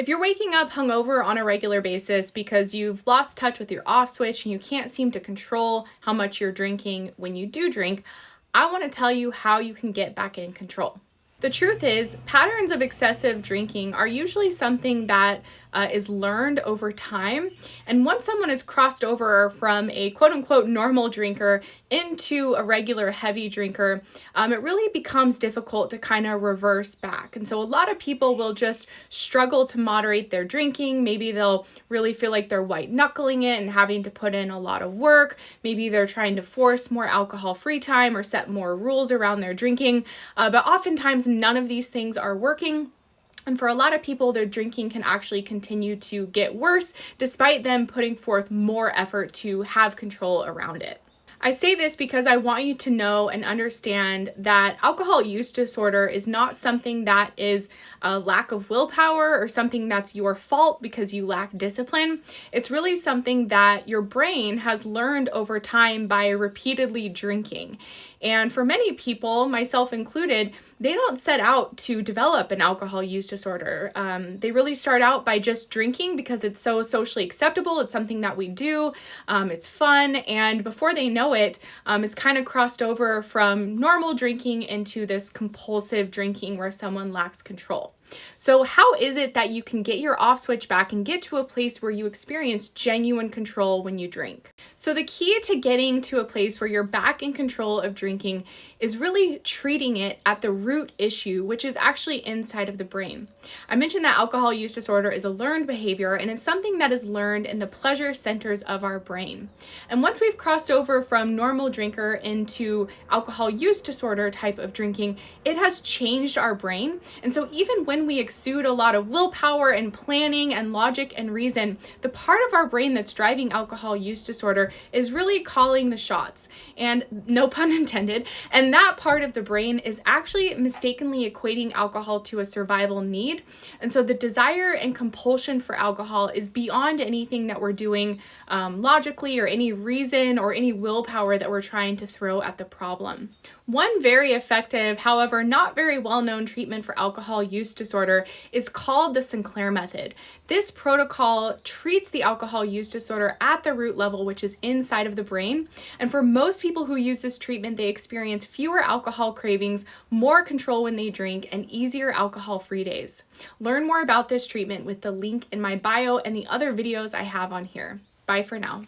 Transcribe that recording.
If you're waking up hungover on a regular basis because you've lost touch with your off switch and you can't seem to control how much you're drinking when you do drink, I want to tell you how you can get back in control. The truth is, patterns of excessive drinking are usually something that is learned over time. And once someone has crossed over from a quote unquote normal drinker into a regular heavy drinker, it really becomes difficult to kind of reverse back. And so a lot of people will just struggle to moderate their drinking. Maybe they'll really feel like they're white knuckling it and having to put in a lot of work. Maybe they're trying to force more alcohol-free time or set more rules around their drinking. But oftentimes none of these things are working. And for a lot of people, their drinking can actually continue to get worse despite them putting forth more effort to have control around it. I say this because I want you to know and understand that alcohol use disorder is not something that is a lack of willpower or something that's your fault because you lack discipline. It's really something that your brain has learned over time by repeatedly drinking. And for many people, myself included, they don't set out to develop an alcohol use disorder. They really start out by just drinking because it's so socially acceptable. It's something that we do. It's fun. And before they know it, it's kind of crossed over from normal drinking into this compulsive drinking where someone lacks control. So how is it that you can get your off switch back and get to a place where you experience genuine control when you drink? So the key to getting to a place where you're back in control of drinking is really treating it at the root issue, which is actually inside of the brain. I mentioned that alcohol use disorder is a learned behavior, and it's something that is learned in the pleasure centers of our brain. And once we've crossed over from normal drinker into alcohol use disorder type of drinking, it has changed our brain. And so even when we exude a lot of willpower and planning and logic and reason, the part of our brain that's driving alcohol use disorder is really calling the shots, and no pun intended. And that part of the brain is actually mistakenly equating alcohol to a survival need. And so the desire and compulsion for alcohol is beyond anything that we're doing logically or any reason or any willpower that we're trying to throw at the problem. One very effective, however, not very well-known treatment for alcohol use disorder is called the Sinclair Method. This protocol treats the alcohol use disorder at the root level, which is inside of the brain. And for most people who use this treatment, they experience fewer alcohol cravings, more control when they drink, and easier alcohol-free days. Learn more about this treatment with the link in my bio and the other videos I have on here. Bye for now.